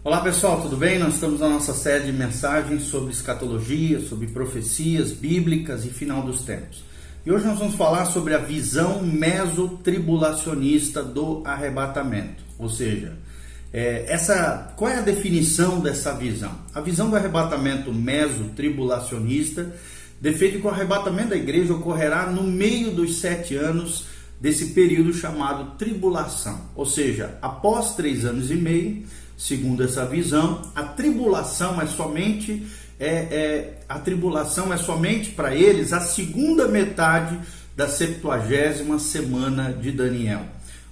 Olá pessoal, tudo bem? Nós estamos na nossa série de mensagens sobre escatologia, sobre profecias bíblicas e final dos tempos. E hoje nós vamos falar sobre a visão mesotribulacionista do arrebatamento. Ou seja, qual é a definição dessa visão? A visão do arrebatamento mesotribulacionista defende que o arrebatamento da igreja ocorrerá no meio dos 7 anos desse período chamado tribulação. Ou seja, após 3 anos e meio, segundo essa visão, a tribulação é somente para eles a segunda metade da 70ª semana de Daniel.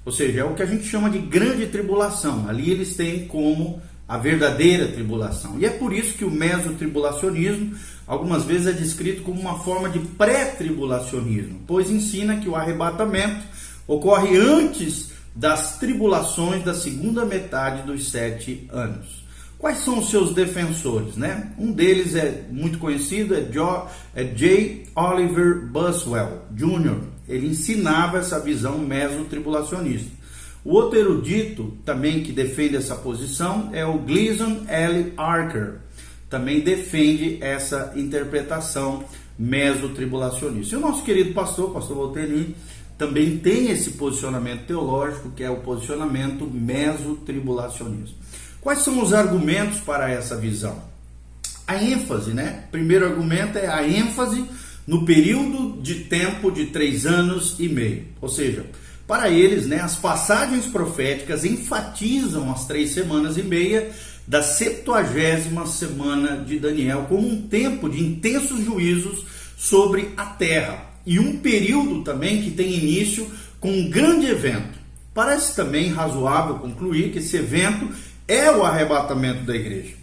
Ou seja, é o que a gente chama de grande tribulação. Ali eles têm como a verdadeira tribulação. E é por isso que o mesotribulacionismo algumas vezes é descrito como uma forma de pré-tribulacionismo, pois ensina que o arrebatamento ocorre antes das tribulações da segunda metade dos 7 anos. Quais são os seus defensores, né? Um deles é muito conhecido, é J. Oliver Buswell Jr. Ele ensinava essa visão mesotribulacionista. O outro erudito também que defende essa posição é o Gleason L. Archer. Também defende essa interpretação mesotribulacionista. E o nosso querido pastor Volteni, também tem esse posicionamento teológico, que é o posicionamento mesotribulacionista. Quais são os argumentos para essa visão? A ênfase, né? Primeiro argumento é a ênfase no período de tempo de 3 anos e meio. Ou seja, para eles, né, as passagens proféticas enfatizam as 3 semanas e meia da 70ª semana de Daniel como um tempo de intensos juízos sobre a terra. E um período também que tem início com um grande evento. Parece também razoável concluir que esse evento é o arrebatamento da igreja.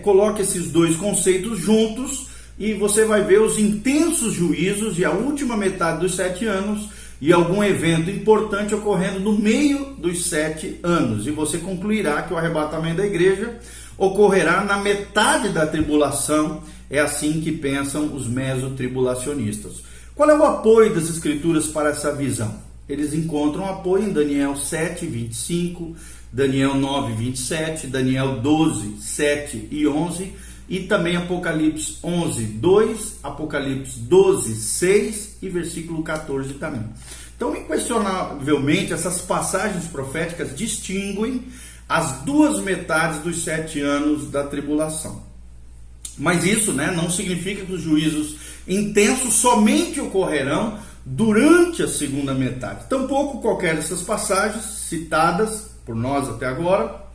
Coloque esses dois conceitos juntos e você vai ver os intensos juízos e a última metade dos 7 anos e algum evento importante ocorrendo no meio dos 7 anos. E você concluirá que o arrebatamento da igreja ocorrerá na metade da tribulação. É assim que pensam os mesotribulacionistas. Qual é o apoio das escrituras para essa visão? Eles encontram apoio em Daniel 7, 25, Daniel 9, 27, Daniel 12, 7 e 11 e também Apocalipse 11, 2, Apocalipse 12, 6 e versículo 14 também. Então, inquestionavelmente, essas passagens proféticas distinguem as duas metades dos 7 anos da tribulação. Mas isso, né, não significa que os juízos intensos somente ocorrerão durante a segunda metade. Tampouco qualquer dessas passagens citadas por nós até agora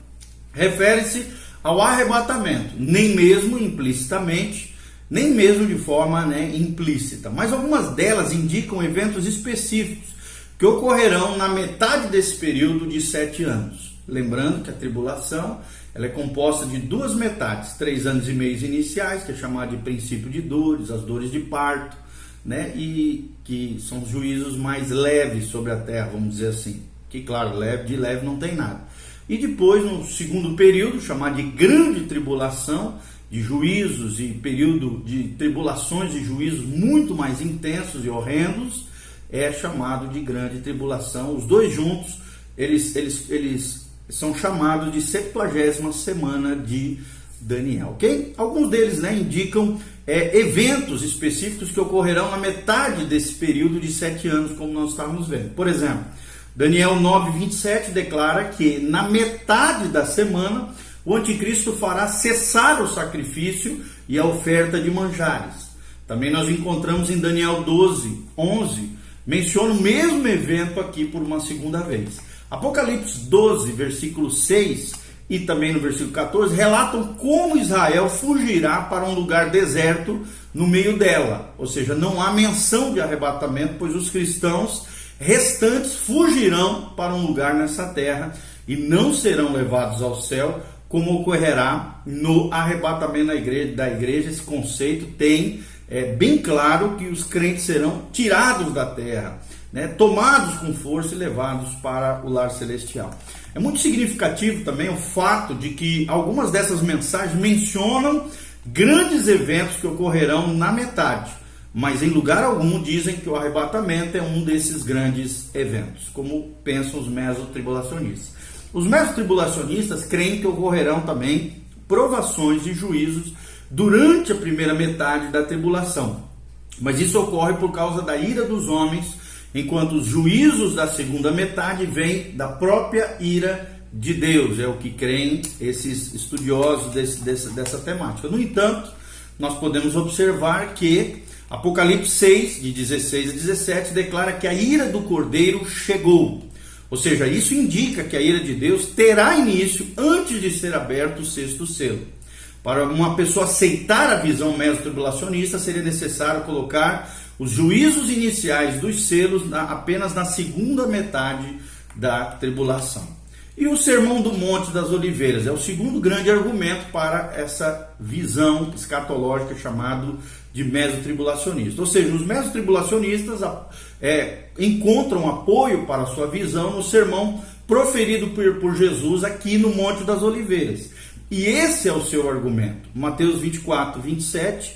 refere-se ao arrebatamento, nem mesmo implicitamente, nem mesmo de forma, implícita. Mas algumas delas indicam eventos específicos que ocorrerão na metade desse período de 7 anos. Lembrando que a tribulação ela é composta de 2 metades, 3 anos e meio iniciais, que é chamado de princípio de dores, as dores de parto, né? E que são os juízos mais leves sobre a terra, vamos dizer assim. Que, claro, de leve não tem nada. E depois, no segundo período, chamado de grande tribulação, de juízos e período de tribulações e juízos muito mais intensos e horrendos, é chamado de grande tribulação. Os dois juntos, eles são chamados de 70ª semana de Daniel, ok? Alguns deles, indicam eventos específicos que ocorrerão na metade desse período de 7 anos, como nós estávamos vendo. Por exemplo, Daniel 9, 27 declara que na metade da semana o anticristo fará cessar o sacrifício e a oferta de manjares. Também nós encontramos em Daniel 12, 11, menciona o mesmo evento aqui por uma segunda vez. Apocalipse 12, versículo 6 e também no versículo 14 relatam como Israel fugirá para um lugar deserto no meio dela. Ou seja, não há menção de arrebatamento, pois os cristãos restantes fugirão para um lugar nessa terra e não serão levados ao céu, como ocorrerá no arrebatamento da igreja. Esse conceito tem bem claro que os crentes serão tirados da terra, tomados com força e levados para o lar celestial. É muito significativo também o fato de que algumas dessas mensagens mencionam grandes eventos que ocorrerão na metade, mas em lugar algum dizem que o arrebatamento é um desses grandes eventos, como pensam os mesotribulacionistas. Os mesotribulacionistas creem que ocorrerão também provações e juízos durante a primeira metade da tribulação. Mas isso ocorre por causa da ira dos homens, enquanto os juízos da segunda metade vêm da própria ira de Deus. É o que creem esses estudiosos dessa temática. No entanto, nós podemos observar que Apocalipse 6, de 16 a 17, declara que a ira do Cordeiro chegou. Ou seja, isso indica que a ira de Deus terá início antes de ser aberto o sexto selo. Para uma pessoa aceitar a visão mesotribulacionista, seria necessário colocar os juízos iniciais dos selos apenas na segunda metade da tribulação. E o Sermão do Monte das Oliveiras é o segundo grande argumento para essa visão escatológica chamado de mesotribulacionista. Ou seja, os mesotribulacionistas encontram apoio para a sua visão no sermão proferido por Jesus aqui no Monte das Oliveiras. E esse é o seu argumento. Mateus 24, 27,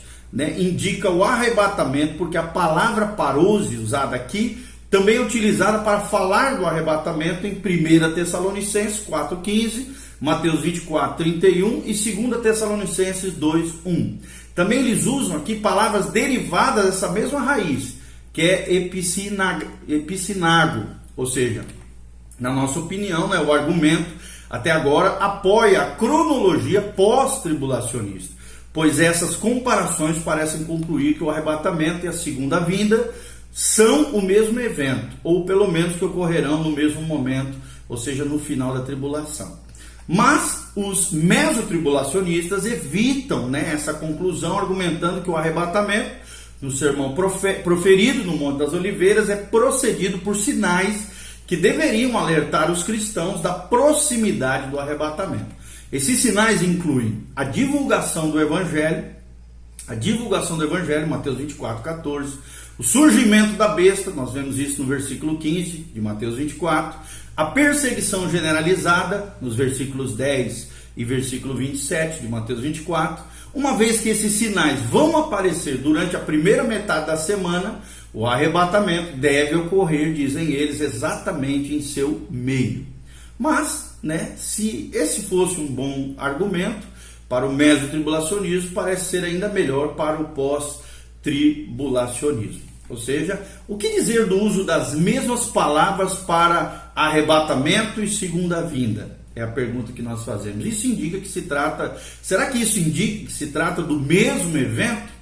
indica o arrebatamento, porque a palavra parose usada aqui também é utilizada para falar do arrebatamento em 1 Tessalonicenses 4,15, Mateus 24, 31 e 2 Tessalonicenses 2, 1. Também eles usam aqui palavras derivadas dessa mesma raiz, que é epicinago, ou seja, na nossa opinião, o argumento até agora apoia a cronologia pós-tribulacionista, pois essas comparações parecem concluir que o arrebatamento e a segunda vinda são o mesmo evento, ou pelo menos que ocorrerão no mesmo momento, ou seja, no final da tribulação. Mas os mesotribulacionistas evitam essa conclusão, argumentando que o arrebatamento, no sermão proferido no Monte das Oliveiras, é procedido por sinais que deveriam alertar os cristãos da proximidade do arrebatamento. Esses sinais incluem a divulgação do Evangelho, Mateus 24, 14, o surgimento da besta, nós vemos isso no versículo 15 de Mateus 24, a perseguição generalizada, nos versículos 10 e versículo 27 de Mateus 24, uma vez que esses sinais vão aparecer durante a primeira metade da semana, o arrebatamento deve ocorrer, dizem eles, exatamente em seu meio. Mas, se esse fosse um bom argumento para o mesotribulacionismo, parece ser ainda melhor para o pós-tribulacionismo. Ou seja, o que dizer do uso das mesmas palavras para arrebatamento e segunda vinda? É a pergunta que nós fazemos. Isso indica que será que isso indica que se trata do mesmo evento?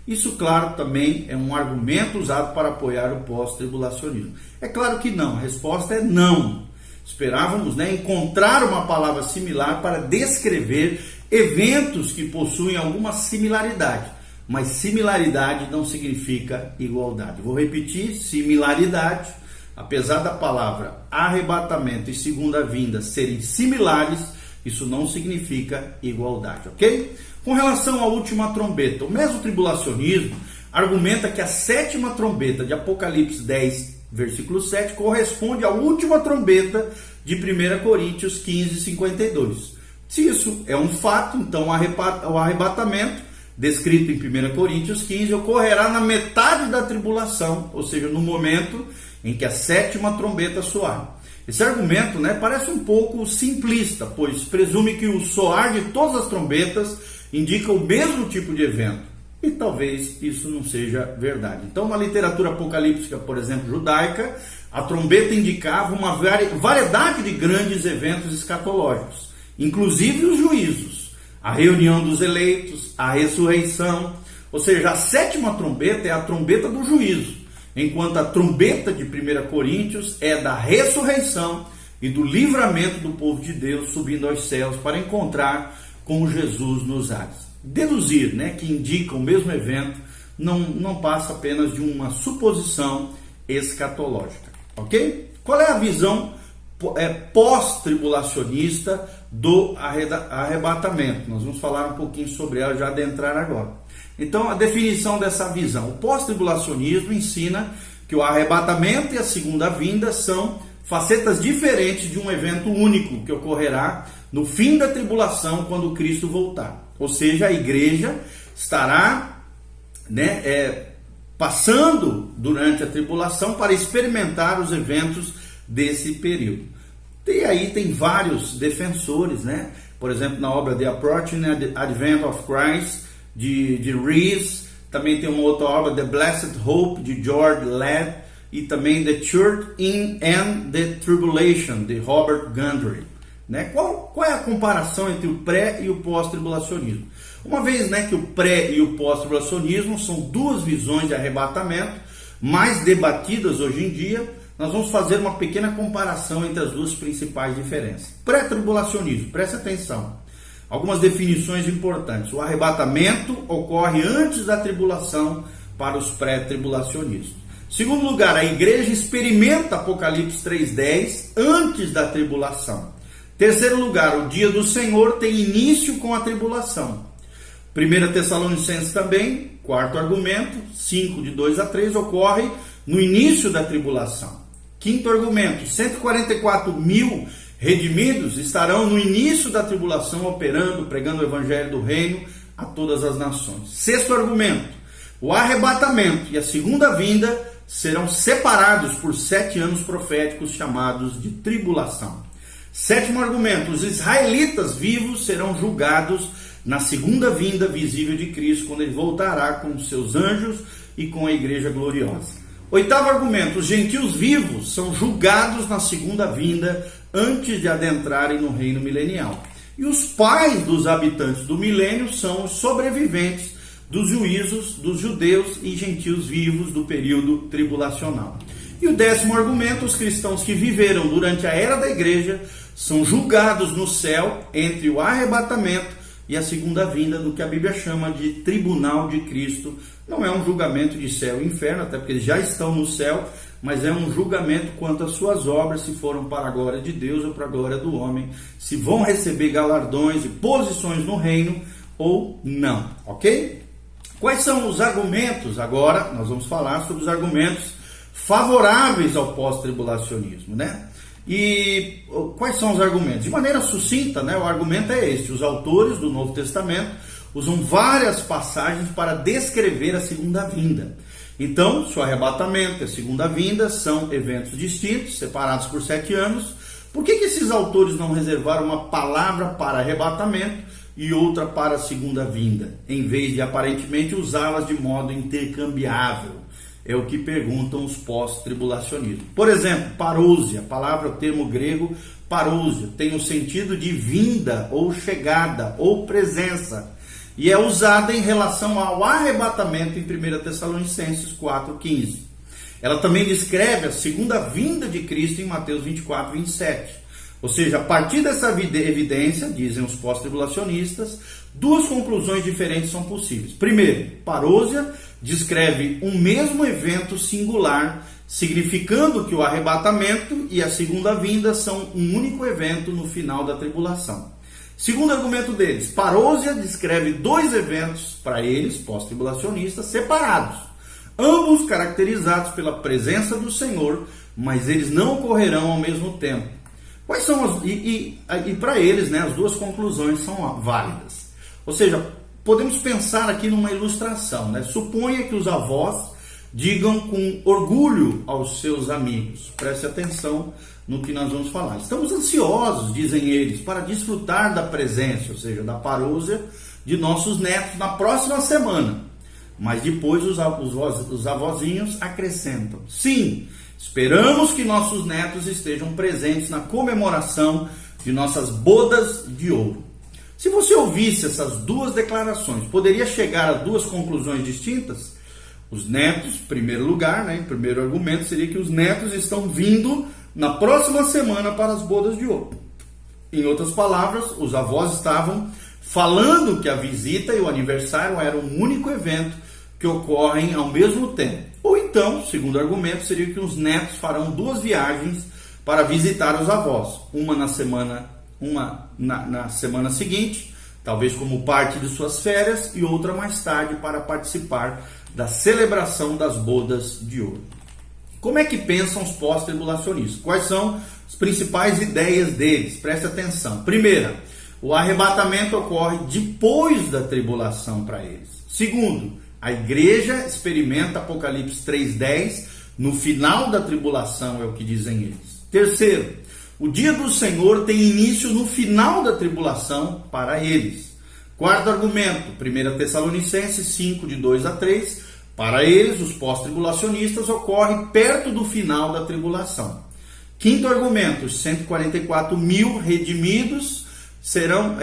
Isso, claro, também é um argumento usado para apoiar o pós-tribulacionismo. É claro que não, a resposta é não. Esperávamos encontrar uma palavra similar para descrever eventos que possuem alguma similaridade, mas similaridade não significa igualdade. Vou repetir, similaridade, apesar da palavra arrebatamento e segunda vinda serem similares, isso não significa igualdade, ok? Com relação à última trombeta, o mesotribulacionismo argumenta que a sétima trombeta de Apocalipse 10, versículo 7, corresponde à última trombeta de 1 Coríntios 15, 52. Se isso é um fato, então o arrebatamento, descrito em 1 Coríntios 15, ocorrerá na metade da tribulação, ou seja, no momento em que a sétima trombeta soar. Esse argumento parece um pouco simplista, pois presume que o soar de todas as trombetas indica o mesmo tipo de evento. E talvez isso não seja verdade. Então, na literatura apocalíptica, por exemplo, judaica, a trombeta indicava uma variedade de grandes eventos escatológicos, inclusive os juízos, a reunião dos eleitos, a ressurreição. Ou seja, a sétima trombeta é a trombeta do juízo, enquanto a trombeta de 1 Coríntios é da ressurreição e do livramento do povo de Deus subindo aos céus para encontrar com Jesus nos ares. Deduzir que indica o mesmo evento não passa apenas de uma suposição escatológica, ok? Qual é a visão pós-tribulacionista do arrebatamento? Nós vamos falar um pouquinho sobre ela, já adentrar agora. Então, a definição dessa visão. O pós-tribulacionismo ensina que o arrebatamento e a segunda vinda são facetas diferentes de um evento único que ocorrerá no fim da tribulação, quando Cristo voltar. Ou seja, a igreja estará passando durante a tribulação para experimentar os eventos desse período. E aí tem vários defensores, né? Por exemplo, na obra The Approaching Advent of Christ, de Rees. Também tem uma outra obra, The Blessed Hope, de George Ladd. E também The Church in and the Tribulation, de Robert Gundry. Né? Qual é a comparação entre o pré e o pós-tribulacionismo? Uma vez, né, que o pré e o pós-tribulacionismo são duas visões de arrebatamento mais debatidas hoje em dia, nós vamos fazer uma pequena comparação entre as duas principais diferenças. Pré-tribulacionismo, preste atenção. Algumas definições importantes. O arrebatamento ocorre antes da tribulação para os pré-tribulacionistas. Segundo lugar, a igreja experimenta Apocalipse 3:10 antes da tribulação. Terceiro lugar, o dia do Senhor tem início com a tribulação. 1 Tessalonicenses também, quarto argumento, 5 de 2 a 3, ocorre no início da tribulação. Quinto argumento, 144 mil redimidos estarão no início da tribulação operando, pregando o evangelho do reino a todas as nações. Sexto argumento, o arrebatamento e a segunda vinda serão separados por 7 anos proféticos chamados de tribulação. Sétimo argumento, os israelitas vivos serão julgados na segunda vinda visível de Cristo, quando ele voltará com os seus anjos e com a igreja gloriosa. Oitavo argumento, os gentios vivos são julgados na segunda vinda antes de adentrarem no reino milenial. E os pais dos habitantes do milênio são os sobreviventes dos juízos dos judeus e gentios vivos do período tribulacional. E o décimo argumento, os cristãos que viveram durante a era da igreja são julgados no céu entre o arrebatamento e a segunda vinda, do que a Bíblia chama de tribunal de Cristo. Não é um julgamento de céu e inferno, até porque eles já estão no céu, mas é um julgamento quanto às suas obras, se foram para a glória de Deus ou para a glória do homem, se vão receber galardões e posições no reino ou não, ok? Quais são os argumentos? Agora nós vamos falar sobre os argumentos favoráveis ao pós-tribulacionismo, né? E quais são os argumentos? De maneira sucinta, né, o argumento é este: os autores do Novo Testamento usam várias passagens para descrever a segunda vinda. Então, se o arrebatamento e a segunda vinda são eventos distintos, separados por 7 anos, por que esses autores não reservaram uma palavra para arrebatamento e outra para a segunda vinda, em vez de aparentemente usá-las de modo intercambiável? É o que perguntam os pós-tribulacionistas. Por exemplo, parousia, a palavra, o termo grego parousia, tem o sentido de vinda, ou chegada, ou presença, e é usada em relação ao arrebatamento em 1 Tessalonicenses 4,15. Ela também descreve a segunda vinda de Cristo em Mateus 24, 27. Ou seja, a partir dessa evidência, dizem os pós-tribulacionistas, duas conclusões diferentes são possíveis. Primeiro, parousia descreve um mesmo evento singular, significando que o arrebatamento e a segunda vinda são um único evento no final da tribulação. Segundo argumento deles, parousia descreve dois eventos, para eles, pós-tribulacionistas, separados, ambos caracterizados pela presença do Senhor, mas eles não ocorrerão ao mesmo tempo. Quais são as... E para eles, né, as duas conclusões são válidas. Ou seja, podemos pensar aqui numa ilustração, né? Suponha que os avós digam com orgulho aos seus amigos. Preste atenção no que nós vamos falar. Estamos ansiosos, dizem eles, para desfrutar da presença, ou seja, da parousia de nossos netos na próxima semana. Mas depois os avózinhos acrescentam: sim, esperamos que nossos netos estejam presentes na comemoração de nossas bodas de ouro. Se você ouvisse essas duas declarações, poderia chegar a duas conclusões distintas? Os netos, em primeiro lugar, né, em primeiro argumento, seria que os netos estão vindo na próxima semana para as bodas de ouro. Em outras palavras, os avós estavam falando que a visita e o aniversário eram um único evento que ocorrem ao mesmo tempo. Ou então, segundo argumento, seria que os netos farão duas viagens para visitar os avós. Uma na semana seguinte, talvez como parte de suas férias, e outra mais tarde para participar da celebração das bodas de ouro. Como é que pensam os pós-tribulacionistas? Quais são as principais ideias deles? Preste atenção. Primeira, o arrebatamento ocorre depois da tribulação para eles. Segundo, a igreja experimenta Apocalipse 3:10 no final da tribulação, é o que dizem eles. Terceiro, O dia do Senhor tem início no final da tribulação para eles. Quarto argumento, 1 Tessalonicenses 5, de 2 a 3, para eles, os pós-tribulacionistas, ocorre perto do final da tribulação. Quinto argumento, os 144 mil redimidos serão,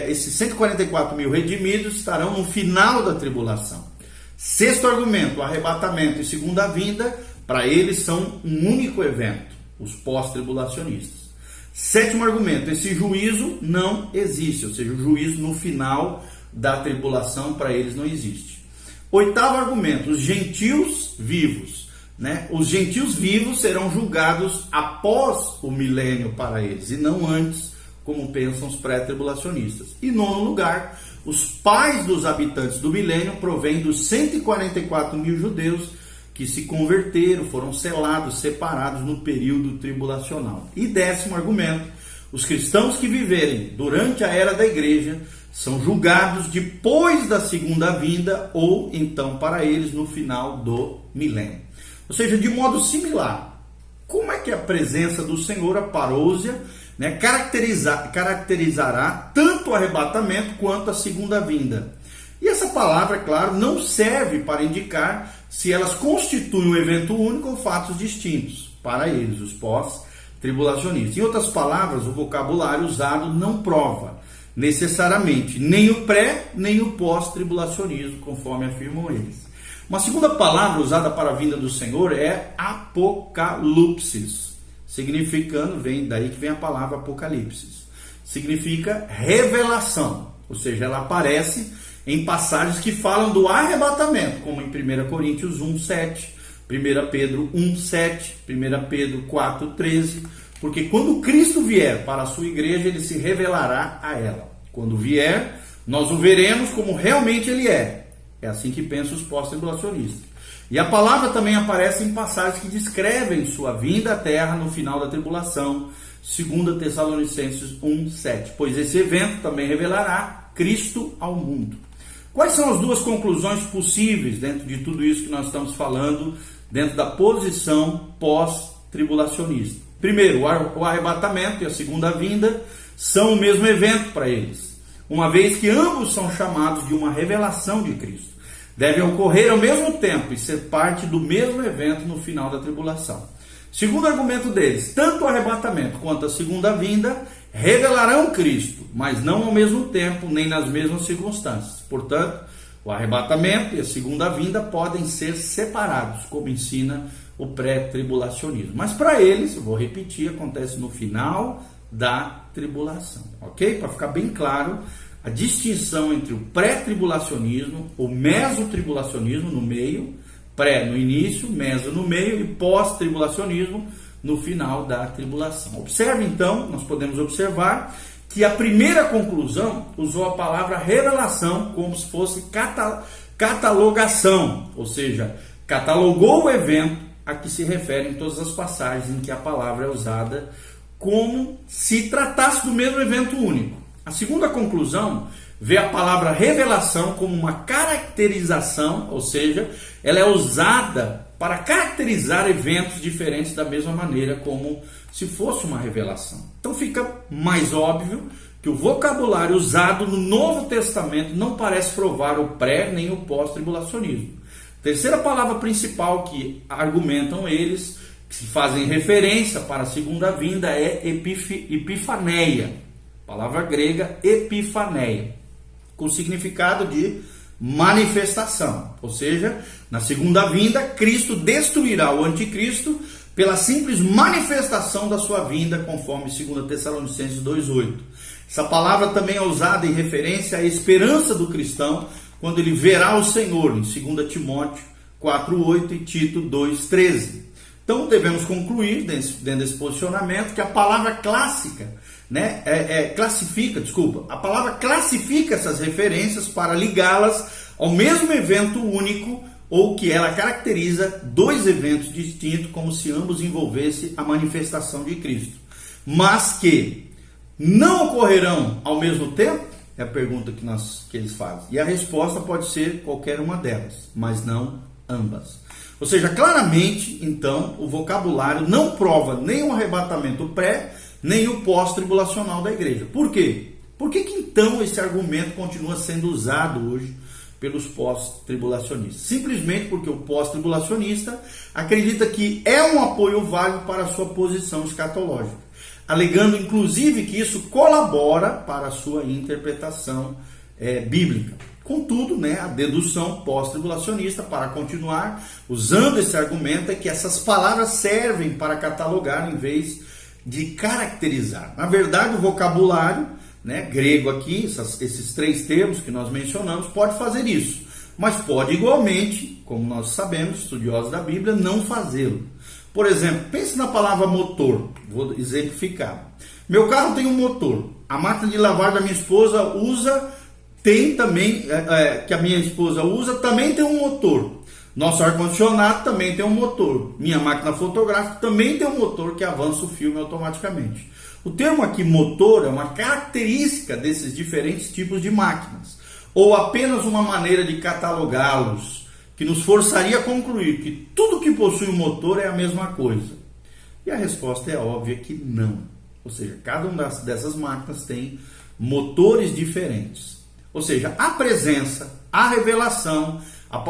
esses 144 mil redimidos estarão no final da tribulação. Sexto argumento, o arrebatamento e segunda vinda, para eles são um único evento, os pós-tribulacionistas. Sétimo argumento, esse juízo não existe, ou seja, o juízo no final da tribulação para eles não existe. Oitavo argumento, os gentios vivos. Os gentios vivos serão julgados após o milênio para eles, e não antes, como pensam os pré-tribulacionistas. E nono lugar, os pais dos habitantes do milênio provêm dos 144 mil judeus que se converteram, foram selados, separados no período tribulacional. E décimo argumento, os cristãos que viverem durante a era da igreja são julgados depois da segunda vinda, ou então para eles no final do milênio. Ou seja, de modo similar, como é que a presença do Senhor, a parousia, caracterizará tanto o arrebatamento quanto a segunda vinda? E essa palavra, claro, não serve para indicar se elas constituem um evento único ou fatos distintos para eles, os pós-tribulacionistas. Em outras palavras, o vocabulário usado não prova necessariamente nem o pré, nem o pós-tribulacionismo, conforme afirmam eles. Uma segunda palavra usada para a vinda do Senhor é apocalipsis, significando, daí que vem a palavra apocalipse, significa revelação, ou seja, ela aparece em passagens que falam do arrebatamento, como em 1 Coríntios 1:7, 1 Pedro 1:7, 1 Pedro 4:13, porque quando Cristo vier para a sua igreja, ele se revelará a ela. Quando vier, nós o veremos como realmente ele é. É assim que pensam os pós-tribulacionistas. E a palavra também aparece em passagens que descrevem sua vinda à terra no final da tribulação, 2 Tessalonicenses 1:7, pois esse evento também revelará Cristo ao mundo. Quais são as duas conclusões possíveis dentro de tudo isso que nós estamos falando, dentro da posição pós-tribulacionista? Primeiro, o arrebatamento e a segunda vinda são o mesmo evento para eles, uma vez que ambos são chamados de uma revelação de Cristo. Devem ocorrer ao mesmo tempo e ser parte do mesmo evento no final da tribulação. Segundo argumento deles, tanto o arrebatamento quanto a segunda vinda revelarão Cristo, mas não ao mesmo tempo, nem nas mesmas circunstâncias. Portanto, o arrebatamento e a segunda vinda podem ser separados, como ensina o pré-tribulacionismo. Mas para eles, eu vou repetir, acontece no final da tribulação, ok? Para ficar bem claro, a distinção entre o pré-tribulacionismo, o mesotribulacionismo no meio, pré no início, meso no meio e pós-tribulacionismo no final da tribulação. Observe então, nós podemos observar que a primeira conclusão usou a palavra revelação como se fosse catalogação, ou seja, catalogou o evento a que se refere em todas as passagens em que a palavra é usada como se tratasse do mesmo evento único. A segunda conclusão vê a palavra revelação como uma caracterização, ou seja, ela é usada para caracterizar eventos diferentes da mesma maneira, como se fosse uma revelação. Então fica mais óbvio que o vocabulário usado no Novo Testamento não parece provar o pré nem o pós-tribulacionismo. Terceira palavra principal que argumentam eles, que fazem referência para a segunda vinda, é epifaneia, palavra grega epifaneia, com significado de manifestação, ou seja, na segunda vinda, Cristo destruirá o anticristo pela simples manifestação da sua vinda, conforme 2 Tessalonicenses 2:8. Essa palavra também é usada em referência à esperança do cristão quando ele verá o Senhor, em 2 Timóteo 4:8 e Tito 2:13. Então devemos concluir, dentro desse posicionamento, que a palavra a palavra classifica essas referências para ligá-las ao mesmo evento único, ou que ela caracteriza dois eventos distintos, como se ambos envolvessem a manifestação de Cristo, mas que não ocorrerão ao mesmo tempo, é a pergunta que eles fazem, e a resposta pode ser qualquer uma delas, mas não ambas. Ou seja, claramente, então, o vocabulário não prova nem o arrebatamento pré, nem o pós-tribulacional da igreja. Por quê? Por que então esse argumento continua sendo usado hoje pelos pós-tribulacionistas? Simplesmente porque o pós-tribulacionista acredita que é um apoio válido para a sua posição escatológica, alegando inclusive que isso colabora para a sua interpretação bíblica. Contudo, a dedução pós-tribulacionista, para continuar usando esse argumento, é que essas palavras servem para catalogar em vez de caracterizar. Na verdade, o vocabulário grego aqui, esses três termos que nós mencionamos, pode fazer isso, mas pode igualmente, como nós sabemos, estudiosos da Bíblia, não fazê-lo. Por exemplo, pense na palavra motor. Vou exemplificar. Meu carro tem um motor. A máquina de lavar da minha esposa tem também tem um motor. Nosso ar-condicionado também tem um motor. Minha máquina fotográfica também tem um motor que avança o filme automaticamente. O termo aqui motor é uma característica desses diferentes tipos de máquinas, ou apenas uma maneira de catalogá-los, que nos forçaria a concluir que tudo que possui um motor é a mesma coisa. E a resposta é óbvia que não. Ou seja, cada uma dessas máquinas tem motores diferentes. Ou seja, a presença, a revelação,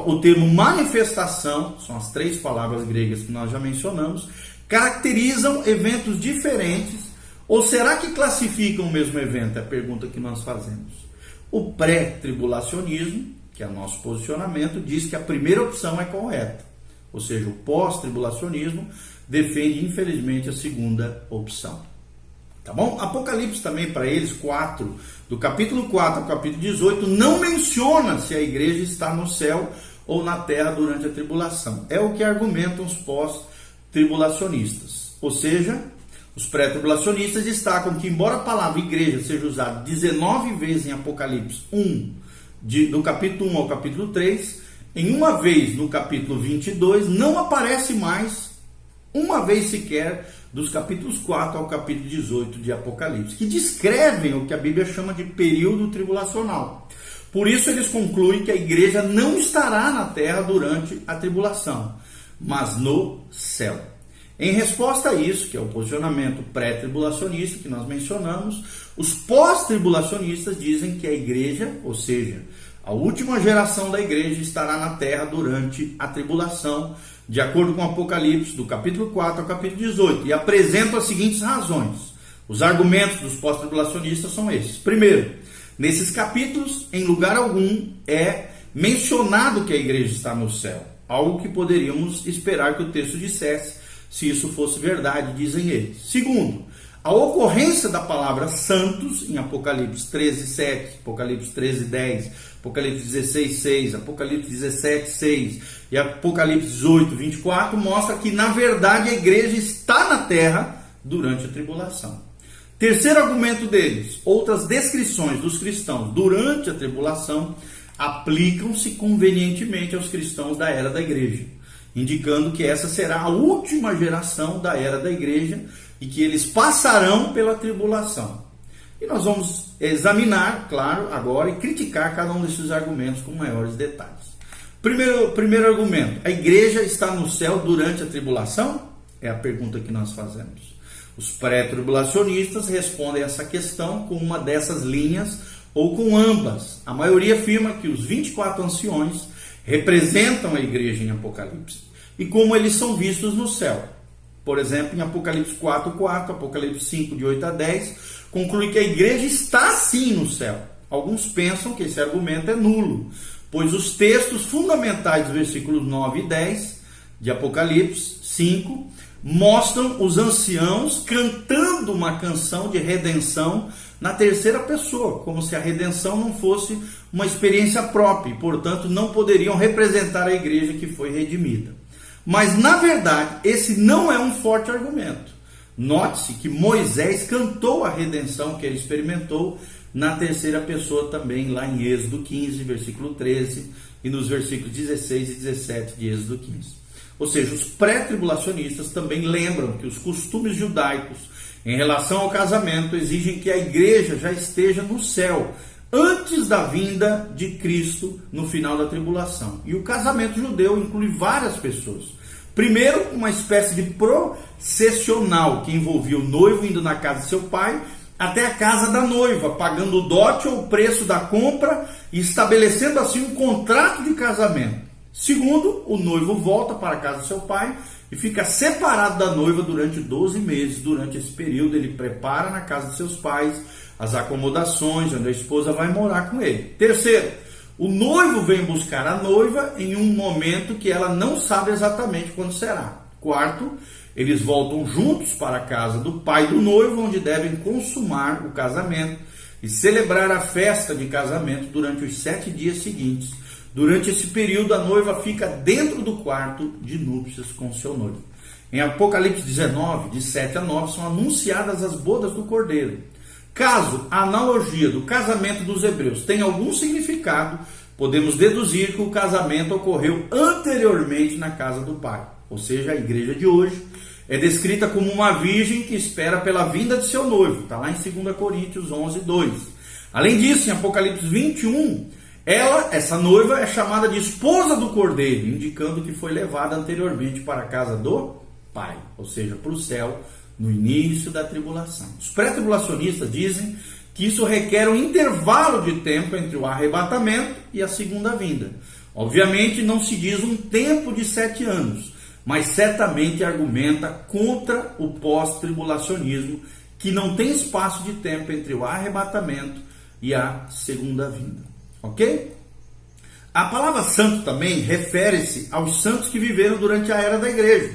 o termo manifestação, são as três palavras gregas que nós já mencionamos, caracterizam eventos diferentes, ou será que classificam o mesmo evento? É a pergunta que nós fazemos. O pré-tribulacionismo, que é o nosso posicionamento, diz que a primeira opção é correta. Ou seja, o pós-tribulacionismo defende, infelizmente, a segunda opção. Tá bom? Apocalipse também, para eles, do capítulo 4 ao capítulo 18, não menciona se a igreja está no céu ou na terra durante a tribulação. É o que argumentam os pós-tribulacionistas. Ou seja, os pré-tribulacionistas destacam que, embora a palavra igreja seja usada 19 vezes em Apocalipse 1, do capítulo 1 ao capítulo 3, em uma vez no capítulo 22, não aparece mais uma vez sequer dos capítulos 4 ao capítulo 18 de Apocalipse, que descrevem o que a Bíblia chama de período tribulacional. Por isso eles concluem que a igreja não estará na terra durante a tribulação, mas no céu. Em resposta a isso, que é o posicionamento pré-tribulacionista que nós mencionamos, os pós-tribulacionistas dizem que a igreja, ou seja, a última geração da igreja, estará na terra durante a tribulação, de acordo com o Apocalipse, do capítulo 4 ao capítulo 18, e apresentam as seguintes razões. Os argumentos dos pós-tribulacionistas são esses. Primeiro, nesses capítulos, em lugar algum, é mencionado que a igreja está no céu, algo que poderíamos esperar que o texto dissesse, se isso fosse verdade, dizem eles. Segundo, a ocorrência da palavra santos em Apocalipse 13:7, Apocalipse 13:10, Apocalipse 16:6, Apocalipse 17:6 e Apocalipse 18:24 mostra que, na verdade, a igreja está na terra durante a tribulação. Terceiro argumento deles, outras descrições dos cristãos durante a tribulação aplicam-se convenientemente aos cristãos da era da igreja, indicando que essa será a última geração da era da igreja e que eles passarão pela tribulação. E nós vamos examinar, claro, agora e criticar cada um desses argumentos com maiores detalhes. Primeiro argumento, a igreja está no céu durante a tribulação? É a pergunta que nós fazemos. Os pré-tribulacionistas respondem essa questão com uma dessas linhas ou com ambas. A maioria afirma que os 24 anciões representam a igreja em Apocalipse e como eles são vistos no céu. Por exemplo, em Apocalipse 4:4, Apocalipse 5, de 8 a 10, conclui que a igreja está sim no céu. Alguns pensam que esse argumento é nulo, pois os textos fundamentais dos versículos 9 e 10 de Apocalipse 5 mostram os anciãos cantando uma canção de redenção na terceira pessoa, como se a redenção não fosse uma experiência própria e, portanto, não poderiam representar a igreja que foi redimida. Mas, na verdade, esse não é um forte argumento. Note-se que Moisés cantou a redenção que ele experimentou na terceira pessoa também, lá em Êxodo 15, versículo 13, e nos versículos 16 e 17 de Êxodo 15. Ou seja, os pré-tribulacionistas também lembram que os costumes judaicos em relação ao casamento exigem que a igreja já esteja no céu, antes da vinda de Cristo no final da tribulação. E o casamento judeu inclui várias pessoas. Primeiro, uma espécie de processional que envolvia o noivo indo na casa de seu pai até a casa da noiva, pagando o dote ou o preço da compra e estabelecendo assim um contrato de casamento. Segundo, o noivo volta para a casa de seu pai e fica separado da noiva durante 12 meses. Durante esse período, ele prepara na casa de seus pais as acomodações, onde a esposa vai morar com ele. Terceiro, o noivo vem buscar a noiva em um momento que ela não sabe exatamente quando será. Quarto, eles voltam juntos para a casa do pai do noivo, onde devem consumar o casamento e celebrar a festa de casamento durante os 7 dias seguintes. Durante esse período, a noiva fica dentro do quarto de núpcias com seu noivo. Em Apocalipse 19, de 7 a 9, são anunciadas as bodas do Cordeiro. Caso a analogia do casamento dos hebreus tenha algum significado, podemos deduzir que o casamento ocorreu anteriormente na casa do pai. Ou seja, a igreja de hoje é descrita como uma virgem que espera pela vinda de seu noivo. Está lá em 2 Coríntios 11, 2. Além disso, em Apocalipse 21, essa noiva, é chamada de esposa do Cordeiro, indicando que foi levada anteriormente para a casa do pai, ou seja, para o céu, no início da tribulação. Os pré-tribulacionistas dizem que isso requer um intervalo de tempo entre o arrebatamento e a segunda vinda. Obviamente não se diz um tempo de 7 anos, mas certamente argumenta contra o pós-tribulacionismo, que não tem espaço de tempo entre o arrebatamento e a segunda vinda. Ok? A palavra santo também refere-se aos santos que viveram durante a era da igreja.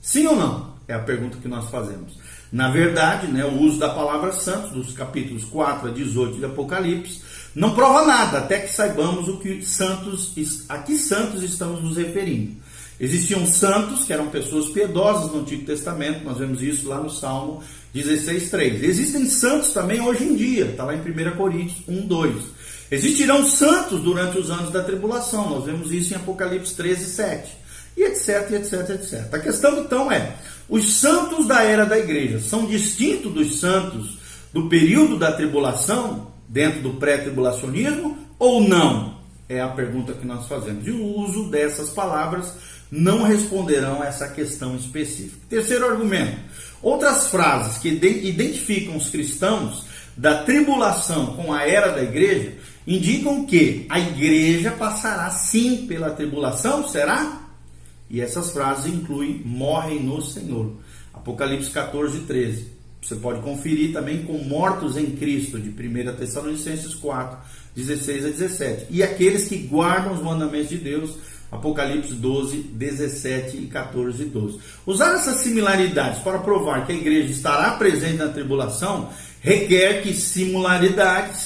Sim ou não? É a pergunta que nós fazemos. Na verdade, o uso da palavra santos, dos capítulos 4 a 18 de Apocalipse, não prova nada, até que saibamos a que santos estamos nos referindo. Existiam santos que eram pessoas piedosas no Antigo Testamento, nós vemos isso lá no Salmo 16:3. Existem santos também hoje em dia, está lá em 1 Coríntios 1:2. Existirão santos durante os anos da tribulação, nós vemos isso em Apocalipse 13:7. E etc, etc, etc. A questão então é, os santos da era da igreja são distintos dos santos do período da tribulação, dentro do pré-tribulacionismo, ou não? É a pergunta que nós fazemos. E o uso dessas palavras não responderão a essa questão específica. Terceiro argumento. Outras frases que identificam os cristãos da tribulação com a era da igreja indicam que a igreja passará sim pela tribulação, será? E essas frases incluem morrem no Senhor. Apocalipse 14:13. Você pode conferir também com mortos em Cristo, de 1 Tessalonicenses 4, 16 a 17. E aqueles que guardam os mandamentos de Deus, Apocalipse 12, 17 e 14 e 12. Usar essas similaridades para provar que a igreja estará presente na tribulação requer que similaridade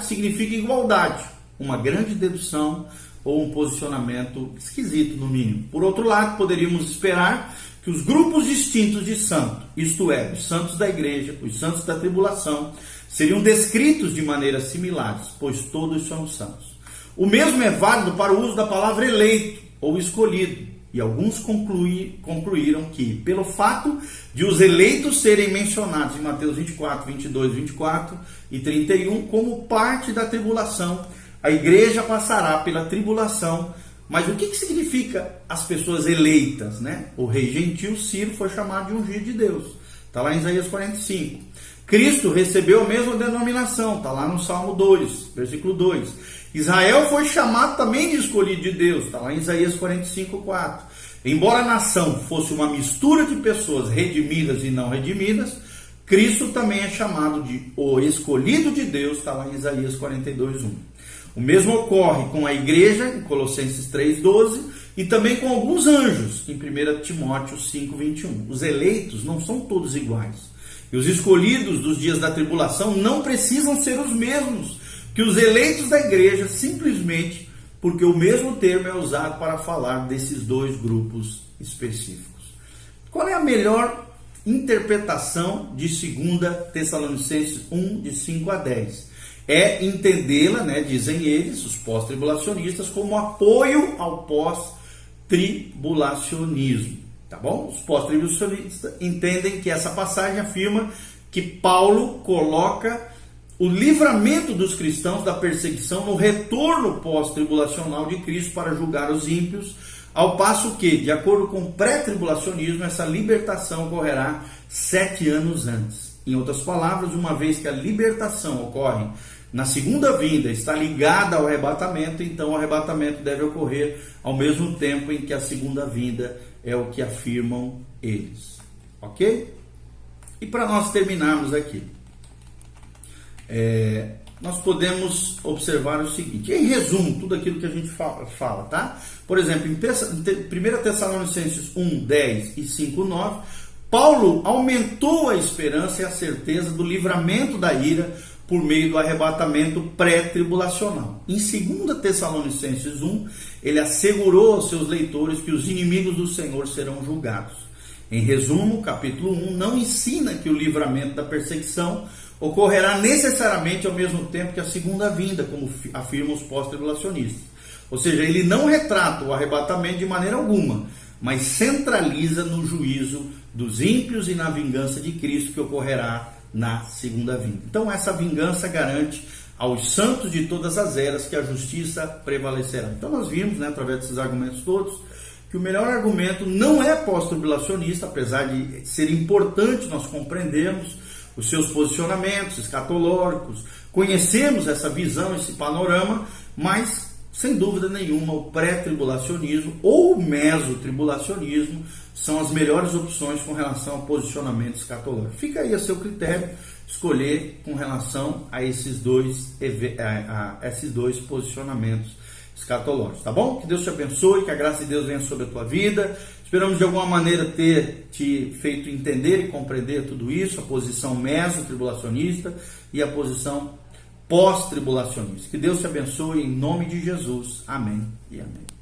signifique igualdade. Uma grande dedução ou um posicionamento esquisito, no mínimo. Por outro lado, poderíamos esperar que os grupos distintos de santos, isto é, os santos da igreja, os santos da tribulação, seriam descritos de maneiras similares, pois todos são santos. O mesmo é válido para o uso da palavra eleito ou escolhido, e alguns concluíram que, pelo fato de os eleitos serem mencionados em Mateus 24, 22, 24 e 31 como parte da tribulação, a igreja passará pela tribulação. Mas o que significa as pessoas eleitas, O rei gentil Ciro foi chamado de ungido de Deus. Está lá em Isaías 45. Cristo recebeu a mesma denominação. Está lá no Salmo 2, versículo 2. Israel foi chamado também de escolhido de Deus. Está lá em Isaías 45, 4. Embora a nação fosse uma mistura de pessoas redimidas e não redimidas, Cristo também é chamado de o escolhido de Deus. Está lá em Isaías 42, 1. O mesmo ocorre com a igreja, em Colossenses 3,12, e também com alguns anjos, em 1 Timóteo 5,21. Os eleitos não são todos iguais. E os escolhidos dos dias da tribulação não precisam ser os mesmos que os eleitos da igreja, simplesmente porque o mesmo termo é usado para falar desses dois grupos específicos. Qual é a melhor interpretação de 2 Tessalonicenses 1, de 5 a 10? É entendê-la, dizem eles, os pós-tribulacionistas, como apoio ao pós-tribulacionismo, tá bom? Os pós-tribulacionistas entendem que essa passagem afirma que Paulo coloca o livramento dos cristãos da perseguição no retorno pós-tribulacional de Cristo para julgar os ímpios, Ao passo que, de acordo com o pré-tribulacionismo, essa libertação ocorrerá 7 anos antes. Em outras palavras, uma vez que a libertação ocorre na segunda vinda, está ligada ao arrebatamento, então o arrebatamento deve ocorrer ao mesmo tempo em que a segunda vinda, é o que afirmam eles. Ok? E para nós terminarmos aqui, nós podemos observar o seguinte, em resumo, tudo aquilo que a gente fala, tá? Por exemplo, em 1 Tessalonicenses 1, 10 e 5, 9, Paulo aumentou a esperança e a certeza do livramento da ira por meio do arrebatamento pré-tribulacional. Em 2 Tessalonicenses 1, ele assegurou aos seus leitores que os inimigos do Senhor serão julgados. Em resumo, o capítulo 1 não ensina que o livramento da perseguição ocorrerá necessariamente ao mesmo tempo que a segunda vinda, como afirmam os pós-tribulacionistas. Ou seja, ele não retrata o arrebatamento de maneira alguma, mas centraliza no juízo dos ímpios e na vingança de Cristo que ocorrerá na segunda vinda. Então essa vingança garante aos santos de todas as eras que a justiça prevalecerá. Então nós vimos, através desses argumentos todos, que o melhor argumento não é pós-tribulacionista, apesar de ser importante nós compreendermos os seus posicionamentos escatológicos, conhecemos essa visão, esse panorama, mas sem dúvida nenhuma o pré-tribulacionismo ou o mesotribulacionismo são as melhores opções com relação ao posicionamento escatológico. Fica aí a seu critério escolher com relação a esses dois posicionamentos escatológicos, tá bom? Que Deus te abençoe, que a graça de Deus venha sobre a tua vida. Esperamos de alguma maneira ter te feito entender e compreender tudo isso, a posição mesotribulacionista e a posição pós-tribulacionista. Que Deus te abençoe em nome de Jesus. Amém e amém.